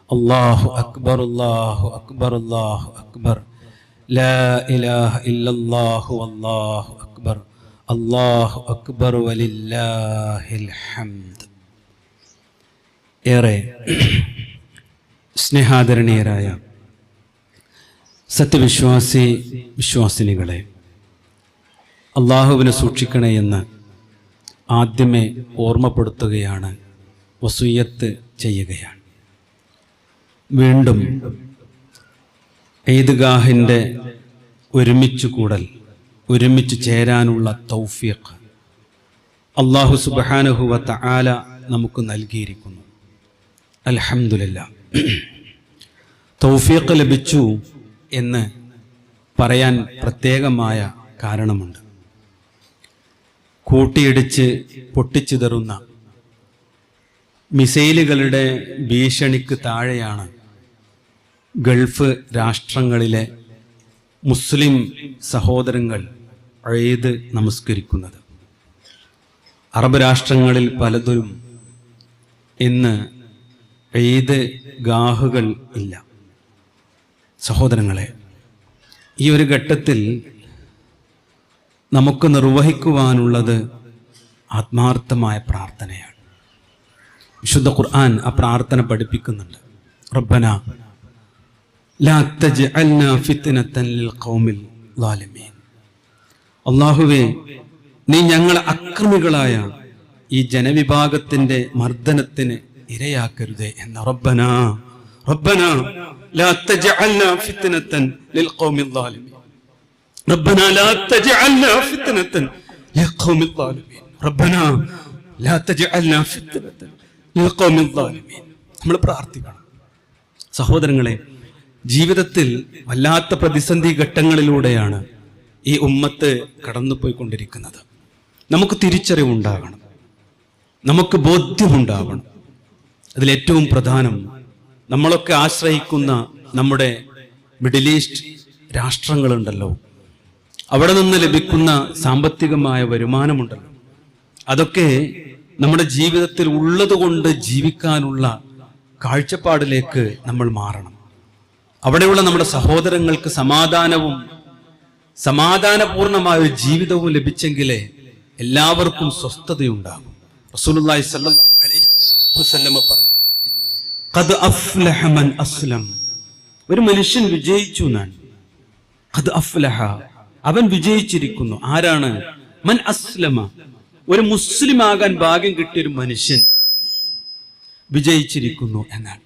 അല്ലാഹു അക്ബർ അല്ലാഹു അക്ബർ അല്ലാഹു അക്ബർ ലാ ഇലാഹ ഇല്ലല്ലാഹു വല്ലാഹു അക്ബർ അല്ലാഹു അക്ബർ വലില്ലാഹിൽ ഹംദ്. ഏറെ സ്നേഹാദരണീയരായ വിശ്വാസിനികളെ, അള്ളാഹുവിനെ സൂക്ഷിക്കണേ എന്ന് ആദ്യമേ ഓർമ്മപ്പെടുത്തുകയാണ്, വസിയ്യത്ത് ചെയ്യുകയാണ്. വീണ്ടും ഈദ്ഗാഹിൻ്റെ ഒരുമിച്ച് കൂടൽ, ഒരുമിച്ച് ചേരാനുള്ള തൗഫീഖ് അല്ലാഹു സുബ്ഹാനഹു വ തആല നമുക്ക് നൽകിയിരിക്കുന്നു. അൽഹംദുലില്ലാഹ്. തൗഫീഖ് ലഭിച്ചു എന്ന് പറയാൻ പ്രത്യേകമായ കാരണമുണ്ട്. കൂട്ടിയിടിച്ച് പൊട്ടിച്ചിതറുന്ന മിസൈലുകളുടെ ഭീഷണിക്ക് താഴെയാണ് ഗൾഫ് രാഷ്ട്രങ്ങളിലെ മുസ്ലിം സഹോദരങ്ങൾ ഈദ് നമസ്കരിക്കുന്നത്. അറബ് രാഷ്ട്രങ്ങളിൽ പലതും ഇന്ന് ഈദ് ഗാഹുകൾ ഇല്ല. സഹോദരങ്ങളെ, ഈ ഒരു ഘട്ടത്തിൽ നമുക്ക് നിർവഹിക്കുവാനുള്ളത് ആത്മാർത്ഥമായ പ്രാർത്ഥനയാണ്. വിശുദ്ധ ഖുർആൻ ആ പ്രാർത്ഥന പഠിപ്പിക്കുന്നുണ്ട്. റബ്ബന ലാ തജ്അൽനാ ഫിത്നതൻ ലിൽ ഖൗമിൽ ളാലിമീൻ. അല്ലാഹുവേ, നീ ഞങ്ങളെ അക്രമികളായ ഈ ജനവിഭാഗത്തിന്റെ മർദ്ദനത്തിന് ഇരയാക്കരുതേ എന്ന. റബ്ബന ലാ തജ്അൽനാ ഫിത്നതൻ ലിൽ ഖൗമിൽ ളാലിമീൻ. റബ്ബന ലാ തജ്അൽനാ ഫിത്നതൻ ലിൽ ഖൗമിൽ ളാലിമീൻ. റബ്ബന ലാ തജ്അൽനാ ഫിത്നതൻ ലിൽ ഖൗമിൽ ളാലിമീൻ. നമ്മൾ പ്രാർത്ഥിക്കണം. സഹോദരങ്ങളെ, ജീവിതത്തിൽ വല്ലാത്ത പ്രതിസന്ധി ഘട്ടങ്ങളിലൂടെയാണ് ഈ ഉമ്മത്ത് കടന്നുപോയിക്കൊണ്ടിരിക്കുന്നത്. നമുക്ക് തിരിച്ചറിവുണ്ടാകണം, നമുക്ക് ബോധ്യമുണ്ടാകണം. അതിലേറ്റവും പ്രധാനം, നമ്മളൊക്കെ ആശ്രയിക്കുന്ന നമ്മുടെ മിഡിൽ ഈസ്റ്റ് രാഷ്ട്രങ്ങളുണ്ടല്ലോ, അവിടെ നിന്ന് ലഭിക്കുന്ന സാമ്പത്തികമായ വരുമാനമുണ്ടല്ലോ, അതൊക്കെ നമ്മുടെ ജീവിതത്തിൽ ഉള്ളതുകൊണ്ട് ജീവിക്കാനുള്ള കാഴ്ചപ്പാടിലേക്ക് നമ്മൾ മാറണം. അവിടെയുള്ള നമ്മുടെ സഹോദരങ്ങൾക്ക് സമാധാനപൂർണമായ ഒരു ജീവിതവും ലഭിച്ചെങ്കിലേ എല്ലാവർക്കും സ്വസ്ഥതയുണ്ടാകും. റസൂലുള്ളാഹി സ്വല്ലല്ലാഹു അലൈഹി വസല്ലം പറഞ്ഞു, ഖദ് അഫ്ലഹ മൻ അസ്ലം. ഒരു മനുഷ്യൻ വിജയിച്ചു എന്നാണ്. ഖദ് അഫ്ലഹ, അവൻ വിജയിച്ചിരിക്കുന്നു. ആരാണ്? മൻ അസ്ലമ, ഒരു മുസ്ലിം ആകാൻ ഭാഗ്യം കിട്ടിയൊരു മനുഷ്യൻ വിജയിച്ചിരിക്കുന്നു എന്നാണ്.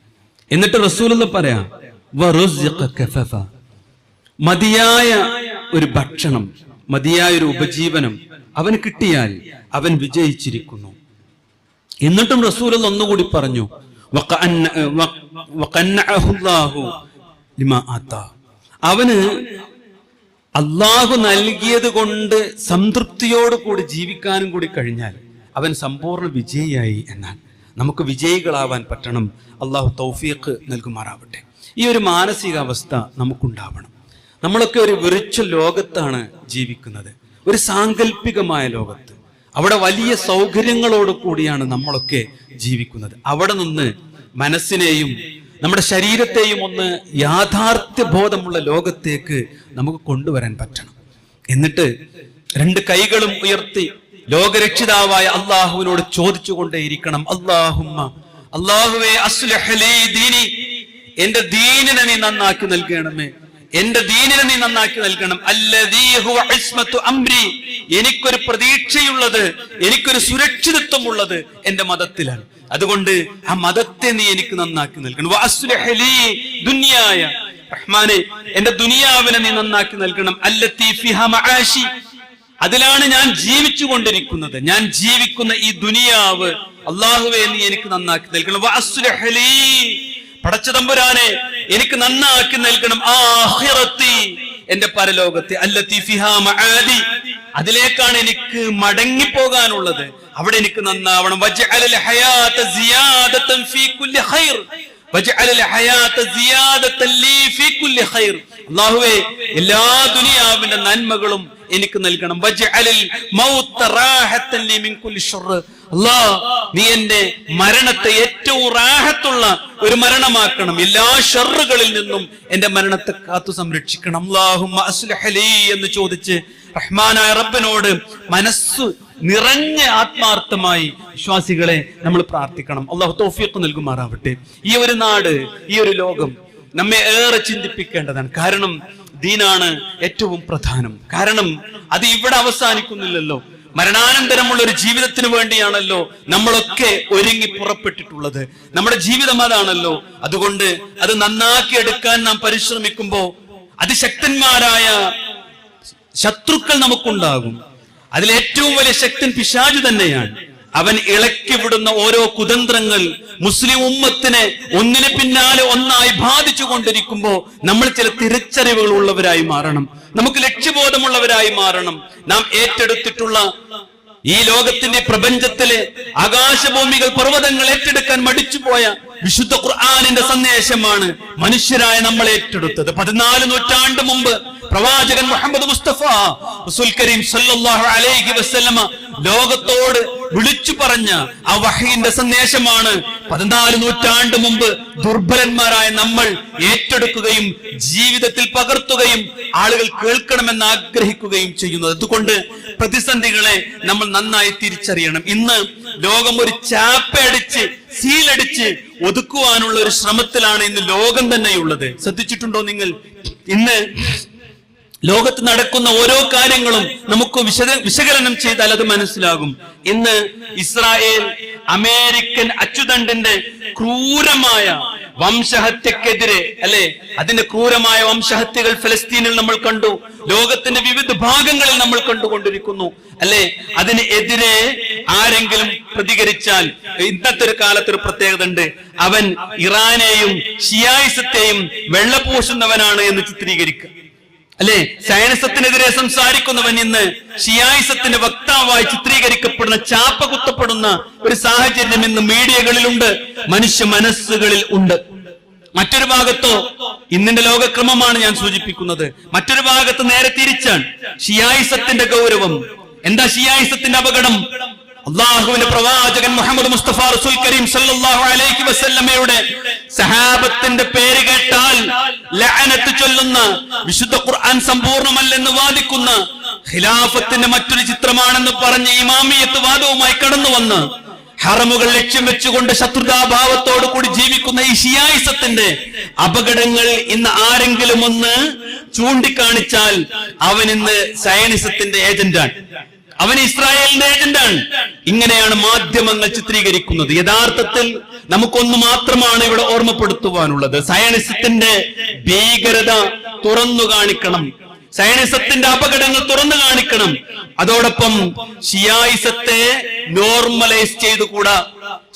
എന്നിട്ട് റസൂലുള്ളാഹി പറയാം, വറുസിഖ കഫഫ, മതിയായ ഒരു ഭക്ഷണം, മതിയായ ഒരു ഉപജീവനം അവന് കിട്ടിയാൽ അവൻ വിജയിച്ചിരിക്കുന്നു. എന്നിട്ടും റസൂലുള്ളാഹി ഒന്നുകൂടി പറഞ്ഞു, അവന് അള്ളാഹു നൽകിയത് കൊണ്ട് സംതൃപ്തിയോടുകൂടി ജീവിക്കാനും കൂടി കഴിഞ്ഞാൽ അവൻ സമ്പൂർണ്ണ വിജയിയായി എന്നാണ്. നമുക്ക് വിജയികളാവാൻ പറ്റണം. അള്ളാഹു തൗഫീഖ് നൽകുമാറാവട്ടെ. ഈ ഒരു മാനസികാവസ്ഥ നമുക്കുണ്ടാവണം. നമ്മളൊക്കെ ഒരു വിർച്വൽ ലോകത്താണ് ജീവിക്കുന്നത്, ഒരു സാങ്കല്പികമായ ലോകത്ത്. അവിടെ വലിയ സൗകര്യങ്ങളോട് കൂടിയാണ് നമ്മളൊക്കെ ജീവിക്കുന്നത്. അവിടെ നിന്ന് മനസ്സിനെയും നമ്മുടെ ശരീരത്തെയും ഒന്ന് യാഥാർത്ഥ്യ ബോധമുള്ള ലോകത്തേക്ക് നമുക്ക് കൊണ്ടുവരാൻ പറ്റണം. എന്നിട്ട് രണ്ട് കൈകളും ഉയർത്തി ലോകരക്ഷിതാവായ അള്ളാഹുവിനോട് ചോദിച്ചുകൊണ്ടേയിരിക്കണം, അല്ലാഹുവേ അസ്ലിഹ് ലീ ദീനി, എന്റെ ദീനിനെ നീ നന്നാക്കി നൽകണമേ, എന്റെ ദീനിനെ നീ നന്നാക്കി നൽകണം. അല്ലദീ ഹുവ ഇസ്മത്തു അംരി, എനിക്കൊരു പ്രതീക്ഷയുള്ളത്, എനിക്കൊരു സുരക്ഷിതത്വം ഉള്ളത് എന്റെ മതത്തിലാണ്. അതുകൊണ്ട് ആ മതത്തെ നീ എനിക്ക് നന്നാക്കി നൽകണം. വഅസ്ലിഹ് ലീ ദുനിയായ, റഹ്മാനെ എന്റെ ദുനിയാവിനെ നീ നന്നാക്കി നൽകണം. അല്ലത്തി ഫിഹാ മആശി, അതിലാണ് ഞാൻ ജീവിച്ചു കൊണ്ടിരിക്കുന്നത്. ഞാൻ ജീവിക്കുന്ന ഈ ദുനിയാവ് അല്ലാഹുവേ നീ എനിക്ക് നന്നാക്കി നൽകണം. വഅസ്ലിഹ് ലീ, പടച്ചതമ്പുരാനെ എനിക്ക് നന്നാക്കി നൽകണം. ആഖിറത്തി, എന്റെ പരലോകത്തെ. അല്ലത്തി ഫിഹാ മആദി, അതിലേക്കാണ് എനിക്ക് മടങ്ങിപ്പോകാനുള്ളത്. അവിടെ എനിക്ക് നന്നാവണം. വജഅലൽ ഹയാത സിയാദതൻ ഫീ കുല്ലി ഖൈർ, വജഅലൽ ഹയാത സിയാദതൻ ലീ ഫീ കുല്ലി ഖൈർ. അല്ലാഹുവേ എല്ലാ ദുനിയാവിന്റെ നന്മകളും എനിക്ക് നൽകണം. വജ്അലിൽ മൗത റാഹത്തൻ ലി മിൻ കുല്ലി ശർർ. അല്ലാഹ്, നീ എന്റെ മരണത്തെ ഏറ്റവും റാഹത്തുള്ള ഒരു മരണമാക്കണം. എല്ലാ ഷർറുകളിൽ നിന്നും എന്റെ മരണത്തെ കാത്തു സംരക്ഷിക്കണം. അല്ലാഹുമ്മ അസ്ലിഹ് ലീ എന്ന് ചോദിച്ച് റഹ്മാനായ റബ്ബിനോട് മനസ്സ് നിറഞ്ഞ ആത്മാർത്ഥമായി വിശ്വാസികളെ നമ്മൾ പ്രാർത്ഥിക്കണം. അല്ലാഹു തൗഫീഖ് നൽകുമാറാവട്ടെ. ഈ ഒരു നാട്, ഈ ഒരു ലോകം നമ്മെ ഏറെ ചിന്തിപ്പിക്കേണ്ടതാണ്. കാരണം ദീനാണ് ഏറ്റവും പ്രധാനം. കാരണം അത് ഇവിടെ അവസാനിക്കുന്നില്ലല്ലോ. മരണാനന്തരമുള്ള ഒരു ജീവിതത്തിന് വേണ്ടിയാണല്ലോ നമ്മളൊക്കെ ഒരുങ്ങി പുറപ്പെട്ടിട്ടുള്ളത്. നമ്മുടെ ജീവിതം അതാണല്ലോ. അതുകൊണ്ട് അത് നന്നാക്കിയെടുക്കാൻ നാം പരിശ്രമിക്കുമ്പോൾ അതിശക്തന്മാരായ ശത്രുക്കൾ നമുക്കുണ്ടാകും. അതിലേറ്റവും വലിയ ശക്തൻ പിശാച് തന്നെയാണ്. അവൻ ഇളക്കി വിടുന്ന ഓരോ കുതന്ത്രങ്ങൾ മുസ്ലിം ഉമ്മത്തിനെ ഒന്നിന് പിന്നാലെ ഒന്നായി ബാധിച്ചു കൊണ്ടിരിക്കുമ്പോൾ നമ്മൾ ചില തിരിച്ചറിവുകൾ ഉള്ളവരായി മാറണം. നമുക്ക് ലക്ഷ്യബോധമുള്ളവരായി മാറണം. നാം ഏറ്റെടുത്തിട്ടുള്ള ഈ ലോകത്തിന്റെ പ്രപഞ്ചത്തിലെ ആകാശഭൂമികൾ പർവ്വതങ്ങൾ ഏറ്റെടുക്കാൻ മടിച്ചുപോയ വിശുദ്ധ ഖുർആനിന്റെ സന്ദേശമാണ് മനുഷ്യരായ നമ്മൾ ഏറ്റെടുത്തത്. 14 നൂറ്റാണ്ട് മുമ്പ് പ്രവാചകൻ മുഹമ്മദ് മുസ്തഫ റസൂൽ കരീം സല്ലല്ലാഹു അലൈഹി വസല്ലമ ലോകത്തോട് വിളിച്ചു പറഞ്ഞ ആ വഹയിന്റെ സന്ദേശമാണ് 14 നൂറ്റാണ്ട് മുമ്പ് ദുർബലന്മാരായ നമ്മൾ ഏറ്റെടുക്കുകയും ജീവിതത്തിൽ പകർത്തുകയും ആളുകൾ കേൾക്കണമെന്ന് ആഗ്രഹിക്കുകയും ചെയ്യുന്നത്. അതുകൊണ്ട് പ്രതിസന്ധികളെ നമ്മൾ നന്നായി തിരിച്ചറിയണം. ഇന്ന് ലോകം ഒരു ചാപ്പയടിച്ച് സീലടിച്ച് ഒതുക്കുവാനുള്ള ഒരു ശ്രമത്തിലാണ് ഇന്ന് ലോകം തന്നെയുള്ളത്. ശ്രദ്ധിച്ചിട്ടുണ്ടോ നിങ്ങൾ? ഇന്ന് ലോകത്ത് നടക്കുന്ന ഓരോ കാര്യങ്ങളും നമുക്ക് വിശകലനം ചെയ്താൽ അത് മനസ്സിലാകും. ഇന്ന് ഇസ്രായേൽ അമേരിക്കൻ അച്ചുതണ്ടിന്റെ ക്രൂരമായ വംശഹത്യക്കെതിരെ, അല്ലെ, അതിന്റെ ക്രൂരമായ വംശഹത്യകൾ ഫലസ്തീനിൽ നമ്മൾ കണ്ടു. ലോകത്തിന്റെ വിവിധ ഭാഗങ്ങളിൽ നമ്മൾ കണ്ടുകൊണ്ടിരിക്കുന്നു, അല്ലെ. അതിനെതിരെ ആരെങ്കിലും പ്രതികരിച്ചാൽ ഇന്നത്തെ ഒരു കാലത്തൊരു പ്രത്യേകത ഉണ്ട്. അവൻ ഇറാനെയും ഷിയായിസത്തെയും വെള്ളപൂശുന്നവനാണ് എന്ന് ചിത്രീകരിക്കുക, അല്ലെ. സയനിസത്തിനെതിരെ സംസാരിക്കുന്നവൻ ഇന്ന് ഷിയായിസത്തിന്റെ വക്താവായി ചിത്രീകരിക്കപ്പെടുന്ന, ചാപ്പ കുത്തപ്പെടുന്ന ഒരു സാഹചര്യം ഇന്ന് മീഡിയകളിലുണ്ട്, മനുഷ്യ മനസ്സുകളിൽ ഉണ്ട്. മറ്റൊരു ഭാഗത്തോ, ഇന്നിന്റെ ലോകക്രമമാണ് ഞാൻ സൂചിപ്പിക്കുന്നത്, മറ്റൊരു ഭാഗത്ത് നേരെ തിരിച്ചാണ്. ഷിയായിസത്തിന്റെ ഗൗരവം എന്താ? ഷിയായിസത്തിന്റെ അപകടം അള്ളാഹുവിന്റെ പ്രവാചകൻ മുഹമ്മദ് മുസ്തഫ റസൂൽ കരീം സല്ലല്ലാഹു അലൈഹി വസല്ലമയുടെ സഹാബത്തിന്റെ പേര് കേട്ടാൽ ലഅനത്ത് ചൊല്ലുന്ന, വിശുദ്ധ ഖുർആൻ സമ്പൂർണ്ണമല്ലെന്ന് വാദിക്കുന്ന, ഖിലാഫത്തിന്റെ മറ്റൊരു ചിത്രമാണെന്ന് പറഞ്ഞ് ഇമാമിയത്ത് വാദവുമായി കടന്നു വന്ന് ഹറമുകൾ ലക്ഷ്യം വെച്ചുകൊണ്ട് ശത്രുതാഭാവത്തോടു കൂടി ജീവിക്കുന്ന ഈ ഷിയായിസത്തിന്റെ അപകടങ്ങൾ ഇന്ന് ആരെങ്കിലും ഒന്ന് ചൂണ്ടിക്കാണിച്ചാൽ അവൻ ഇന്ന് സയനിസത്തിന്റെ ഏജന്റാണ്, അവൻ ഇസ്രായേലിന്റെ ഏജന്റാണ്. ഇങ്ങനെയാണ് മാധ്യമങ്ങൾ ചിത്രീകരിക്കുന്നത്. യഥാർത്ഥത്തിൽ നമുക്കൊന്നു മാത്രമാണ് ഇവിടെ ഓർമ്മപ്പെടുത്തുവാനുള്ളത്. സയനിസത്തിന്റെ ഭീകരത തുറന്നു കാണിക്കണം, സയനിസത്തിന്റെ അപകടങ്ങൾ തുറന്നു കാണിക്കണം. അതോടൊപ്പം ഷിയായിസത്തെ നോർമലൈസ് ചെയ്തുകൂടാ,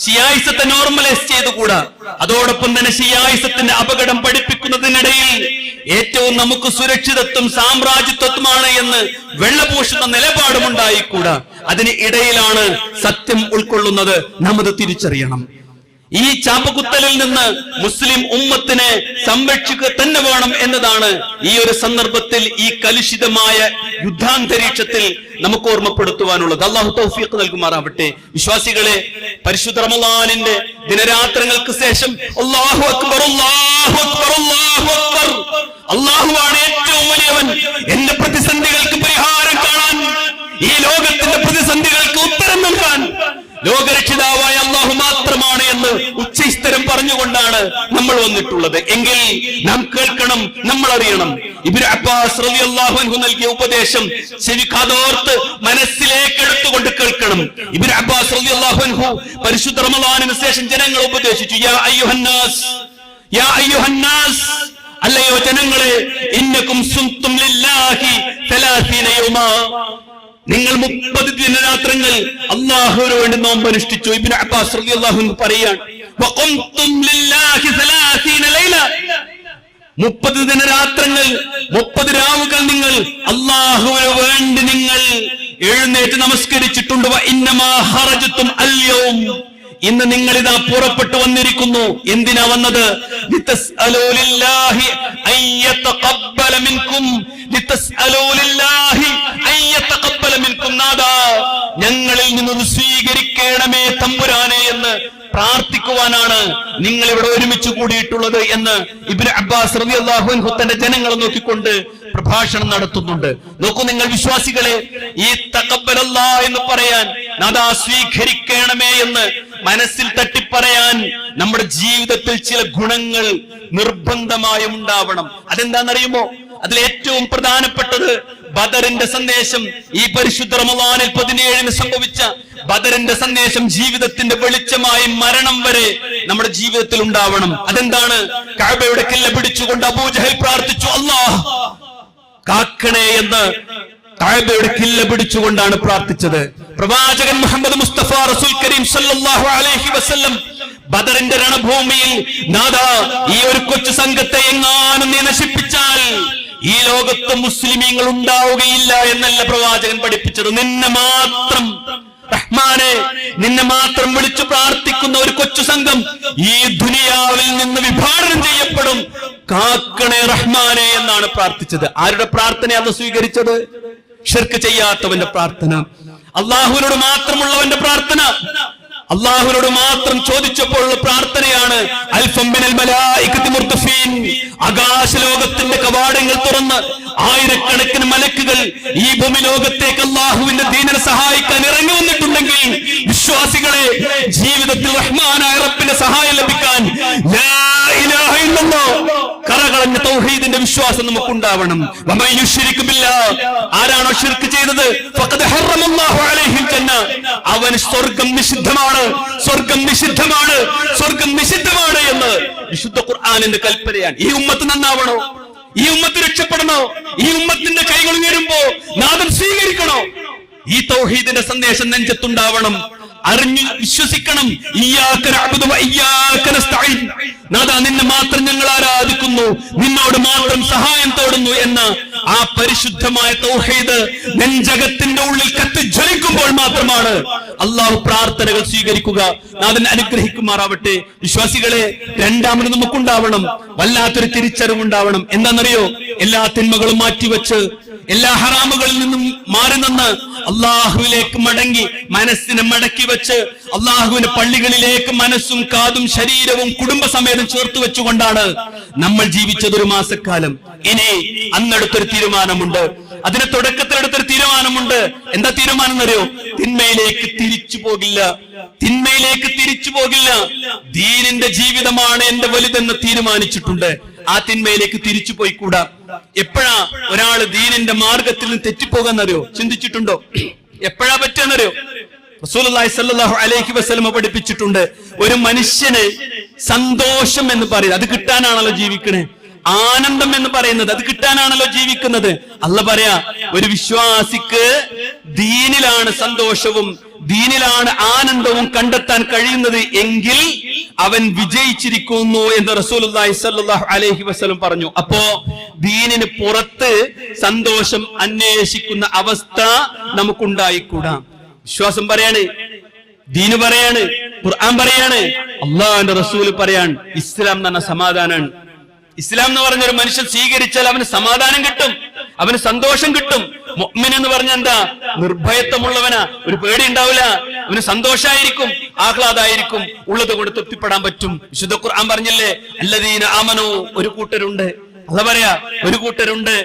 ഷിയായിസത്തെ നോർമലൈസ് ചെയ്തുകൂടാ. അതോടൊപ്പം തന്നെ ഷിയായിസത്തിന്റെ അപകടം പഠിപ്പിക്കുന്നതിനിടയിൽ ഏറ്റവും നമുക്ക് സുരക്ഷിതത്വം സാമ്രാജ്യത്വമാണ് എന്ന് വെള്ളപൂശുന്ന നിലപാടും ഉണ്ടായിക്കൂടാ. അതിന് ഇടയിലാണ് സത്യം ഉൾക്കൊള്ളുന്നത്. നാം അത് തിരിച്ചറിയണം. ഈ ചാപ്പകുത്തലിൽ നിന്ന് മുസ്ലിം ഉമ്മത്തിനെ സംരക്ഷിക്കുക തന്നെ വേണം എന്നതാണ് ഈ ഒരു സന്ദർഭത്തിൽ, ഈ കലുഷിതമായ യുദ്ധാന്തരീക്ഷത്തിൽ നമുക്ക് ഓർമ്മപ്പെടുത്തുവാനുള്ളത്. അല്ലാഹു തൗഫീഖ് നൽകുമാറാവട്ടെ. വിശ്വാസികളെ, പരിശുദ്ധ റമളാനിന്റെ ദിനരാത്രങ്ങൾക്ക് ശേഷം അല്ലാഹു അക്ബർ, അല്ലാഹു അക്ബർ, അല്ലാഹു അക്ബർ, അല്ലാഹുവാണ് ഏറ്റവും വലിയവൻ. എന്റെ പ്രതിസന്ധികൾക്ക് പരിഹാരം കാണാൻ, ഈ ലോകത്തിന്റെ പ്രതിസന്ധികൾക്ക് ഉത്തരം നൽകാൻ ലോകരക്ഷിതാവായ അല്ലാഹു മാത്രമാണ് എന്ന് ഉച്ചസ്ഥരം പറഞ്ഞുകൊണ്ടാണ് നമ്മൾ വന്നിട്ടുള്ളത്. എങ്കിൽ നാം കേൾക്കണം, നമ്മൾ അറിയണം. ഇബ്നു അബ്ബാസ് റളിയല്ലാഹു അൻഹു നൽകിയ ഉപദേശം ചെവി കാതോർത്ത് മനസ്സിലേക്ക് എടുത്തുകൊണ്ട് കേൾക്കണം. ഇബ്നു അബ്ബാസ് റളിയല്ലാഹു അൻഹു പരിശുദ്ധ റമളാനിന് ശേഷം ജനങ്ങളെ ഉപദേശിച്ചു. യാ അയ്യുഹന്നാസ്, യാ അയ്യുഹന്നാസ്, അല്ലയോ ജനങ്ങളെ, ഇന്നകും സുംതും ലില്ലാഹി 30 യൗമാ, നിങ്ങൾ 30 ദിനരാത്രങ്ങൾ അല്ലാഹുവിന് വേണ്ടി നോമ്പ് അനുഷ്ഠിച്ചു. ഇബ്നു അബ്ബാസ് റളിയല്ലാഹു അൻഹു പറയാണ്, വഖംതും ലില്ലാഹി 30 ലൈല, 30 ദിനരാത്രങ്ങൾ, 30 രാവുകൾ നിങ്ങൾ അല്ലാഹുവിന് വേണ്ടി നിങ്ങൾ എഴുന്നേറ്റ് നമസ്കരിച്ചിട്ടുണ്ട്. വ ഇന്നമാ ഖറജതും അൽയൗം, ഇന്ന് നിങ്ങളിതാ പുറപ്പെട്ടു വന്നിരിക്കുന്നു. എന്തിനാ വന്നത്? ലിതസ്അലൂ ലില്ലാഹി അയ്യതഖബ്ബല മിൻകും, ലിതസ്അലൂ ലില്ലാഹി അയ്യതഖബ്ബല മിൻകും. നാദാ, ഞങ്ങളിൽ നിന്ന് സ്വീകരിക്കണമേ തമ്പുരാനെ എന്ന് പ്രാർത്ഥിക്കുവാനാണ് നിങ്ങൾ ഇവിടെ ഒരുമിച്ച് കൂടിയിട്ടുള്ളത് എന്ന് ഇബ്നു അബ്ബാസ് റളിയല്ലാഹു അൻഹു തന്റെ ജനങ്ങളെ നോക്കിക്കൊണ്ട് പ്രഭാഷണം നടത്തുന്നുണ്ട്. നോക്കൂ നിങ്ങൾ വിശ്വാസികളെ, ഈ തഖബ്ബലല്ലാഹ് എന്ന് പറയാൻ, നാദാ സ്വീകരിക്കണമേ എന്ന് മനസ്സിൽ തട്ടിപ്പറയാൻ നമ്മുടെ ജീവിതത്തിൽ ചില ഗുണങ്ങൾ നിർബന്ധമായും ഉണ്ടാവണം. അതെന്താണെന്നറിയുമോ? അതിലേറ്റവും പ്രധാനപ്പെട്ടത് ബദറിന്റെ സന്ദേശം, ഈ പരിശുദ്ധ റമളാനിൽ 17 സംഭവിച്ച ബദറിന്റെ സന്ദേശം ജീവിതത്തിന്റെ വെളിച്ചമായി മരണം വരെ നമ്മുടെ ജീവിതത്തിൽ ഉണ്ടാവണം. അതെന്താണ്? കഅബയുടെ കില്ല പിടിച്ചുകൊണ്ട് അബൂജഹൽ പ്രാർത്ഥിച്ചു, അല്ലാഹ് കാക്കണേ എന്ന്. കഅബയുടെ കില്ല പിടിച്ചുകൊണ്ടാണ് പ്രാർത്ഥിച്ചത്. പ്രവാചകൻ മുഹമ്മദ് മുസ്തഫ റസൂൽ കരീം സല്ലല്ലാഹു അലൈഹി വസല്ലം ബദറിന്റെ രണഭൂമിയിൽ, നാദാ, ഈ ഒരു കൊച്ചു സംഘത്തെ എങ്ങാനും നീ നശിപ്പിച്ചാൽ ഈ ലോകത്ത് മുസ്ലിമീങ്ങൾ ഉണ്ടാവുകയില്ല എന്നല്ല പ്രവാചകൻ പഠിപ്പിച്ചത്. നിന്നെ മാത്രം റഹ്മാനെ, നിന്നെ മാത്രം വിളിച്ചു പ്രാർത്ഥിക്കുന്ന ഒരു കൊച്ചു സംഘം ഈ ദുനിയാവിൽ നിന്ന് വിഭാടനം ചെയ്യപ്പെടും. കാക്കണേ റഹ്മാനെ എന്നാണ് പ്രാർത്ഥിച്ചത്. ആരുടെ പ്രാർത്ഥനയാണ് സ്വീകരിച്ചത്? ശിർക്ക് ചെയ്യാത്തവന്റെ പ്രാർത്ഥന, അള്ളാഹുവിനോട് മാത്രമുള്ളവന്റെ പ്രാർത്ഥന, അള്ളാഹുവിനോട് മാത്രം ചോദിച്ചപ്പോഴുള്ള പ്രാർത്ഥനയാണ്. അൽഫം മിനൽ മലായികത്തി മുർതഫീൻ, ആകാശലോകത്തിന്റെ കവാടങ്ങൾ തുറന്ന് ആയിരക്കണക്കിന് മലക്കുകൾ ഈ ഭൂമി ലോകത്തേക്ക് അള്ളാഹുവിന്റെ ദീനിനെ സഹായിക്കാൻ ഇറങ്ങി വന്നിട്ടുണ്ടെങ്കിൽ, വിശ്വാസികളെ, ജീവിതത്തിൽ റഹ്മാനായ റബ്ബിന്റെ സഹായം ലഭിക്കാൻ ലാ ഇലാഹ ഇല്ലല്ലാഹ്, കറകളഞ്ഞ തൗഹീദിന്റെ വിശ്വാസം നമുക്കുണ്ടാവണം. വമൻ യുശ്രിക് ബില്ലാഹ്, ആരാണോ ശിർക്ക് ചെയ്തത്, ഫഖദ് ഹറമല്ലാഹു അലൈഹിൽ ജന്ന, അവന് സ്വർഗ്ഗം നിഷിദ്ധമാണ്, സ്വർഗ്ഗം നിഷിദ്ധമാണ്, സ്വർഗ്ഗം നിഷിദ്ധമാണ് എന്ന് വിശുദ്ധ ഖുർആനിന്റെ കൽപ്പനയാണ്. ഈ ഉമ്മത്ത് നന്നാവണോ? ഈ ഉമ്മത്ത് രക്ഷപ്പെടണോ? ഈ ഉമ്മത്തിന്റെ കൈകൾ ഉയരുമ്പോ നാദം സ്വീകരിക്കണോ? ഈ തൗഹീദിന്റെ സന്ദേശം നെഞ്ചത്തുണ്ടാവണം. അറിഞ്ഞു വിശ്വസിക്കണം. ഇയ്യാക നഅ്ബുദു വ ഇയ്യാക നസ്തഈൻ, നാദാ, നിന്നെ മാത്രം ഞങ്ങൾ ആരാധിക്കുന്നു, നിന്നോട് മാത്രം സഹായം തേടുന്നു എന്ന ആ പരിശുദ്ധമായ തൗഹീദ് നെഞ്ചകത്തിന്റെ ഉള്ളിൽ കത്തിജ്വലിക്കുമ്പോൾ മാത്രമാണ് അള്ളാഹു പ്രാർത്ഥനകൾ സ്വീകരിക്കുക. നാഥൻ അനുഗ്രഹിക്കുമാറാവട്ടെ. വിശ്വാസികളെ, രണ്ടാമത് നമുക്കുണ്ടാവണം, വല്ലാത്തൊരു തിരിച്ചറിവുണ്ടാവണം. എന്താണെന്നറിയോ? എല്ലാ തിന്മകളും മാറ്റിവെച്ച്, എല്ലാ ഹറാമുകളിൽ നിന്നും മാറി നിന്ന് അള്ളാഹുവിലേക്ക് മടങ്ങി, മനസ്സിനെ മടക്കി വെച്ച് അള്ളാഹുവിന്റെ പള്ളികളിലേക്ക് മനസ്സും കാതും ശരീരവും കുടുംബസമേതം ചേർത്ത് വെച്ചുകൊണ്ടാണ് നമ്മൾ ജീവിച്ചത് ഒരു മാസക്കാലം. ഇനി അന്നെടുത്തൊരു തീരുമാനമുണ്ട്, അതിന്റെ തുടക്കത്തിലെടുത്തൊരു തീരുമാനമുണ്ട്. എന്താ തീരുമാനം എന്നറിയോ? തിന്മയിലേക്ക് തിരിച്ചു പോകില്ല, തിന്മയിലേക്ക് തിരിച്ചു പോകില്ല. ദീനിന്റെ ജീവിതമാണ് എന്റെ വലുതെന്ന് തീരുമാനിച്ചിട്ടുണ്ട്. ആ തിന്മയിലേക്ക് തിരിച്ചു പോയിക്കൂടാ. എപ്പോഴാ ഒരാള് ദീനിന്റെ മാർഗത്തിൽ നിന്ന് തെറ്റിപ്പോകാന്നറിയോ? ചിന്തിച്ചിട്ടുണ്ടോ? എപ്പോഴാ പറ്റുന്നറിയോ? റസൂലുള്ളാഹി സ്വല്ലല്ലാഹു അലൈഹി വസല്ലം പഠിപ്പിച്ചിട്ടുണ്ട്, ഒരു മനുഷ്യന് സന്തോഷം എന്ന് പറയുന്നത് അത് കിട്ടാനാണല്ലോ ജീവിക്കണേ. ആനന്ദം എന്ന് പറയുന്നത് അത് കിട്ടാനാണല്ലോ ജീവിക്കുന്നത്. അല്ലാഹ് പറയാ, ഒരു വിശ്വാസിക്ക് ദീനിലാണ് സന്തോഷവും ദീനിലാണ് ആനന്ദവും കണ്ടെത്താൻ കഴിയുന്നത് എങ്കിൽ അവൻ വിജയിച്ചിരിക്കുന്നു എന്ന് റസൂലുള്ളാഹി സ്വല്ലല്ലാഹു അലൈഹി വസല്ലം പറഞ്ഞു. അപ്പോ ദീനിന് പുറത്ത് സന്തോഷം അന്വേഷിക്കുന്ന അവസ്ഥ നമുക്കുണ്ടായിക്കൂടാ. വിശ്വാസം പറയാണ്, ദീന് പറയാണ്, ഖുർആൻ പറയാണ്, അള്ളാഹുവിന്റെ റസൂൽ പറയാണ്. ഇസ്ലാം എന്ന് പറഞ്ഞ സമാധാനാണ്. ഇസ്ലാം എന്ന് പറഞ്ഞ ഒരു മനുഷ്യൻ സ്വീകരിച്ചാൽ അവന് സമാധാനം കിട്ടും, അവന് സന്തോഷം കിട്ടും. മുഅ്മിൻ എന്ന് പറഞ്ഞ എന്താ? നിർഭയത്വമുള്ളവനാ, ഒരു പേടി ഉണ്ടാവില്ല, അവന് സന്തോഷായിരിക്കും, ആഹ്ലാദായിരിക്കും, ഉള്ളത് കൊണ്ട് തൃപ്തിപ്പെടാൻ പറ്റും. വിശുദ്ധ ഖുർആൻ പറഞ്ഞില്ലേ, അല്ലദീന ആമനൂ, ഒരു കൂട്ടരുണ്ട്. അല്ലാഹ് പറയാ, ഒരു കൂട്ടരുണ്ട്,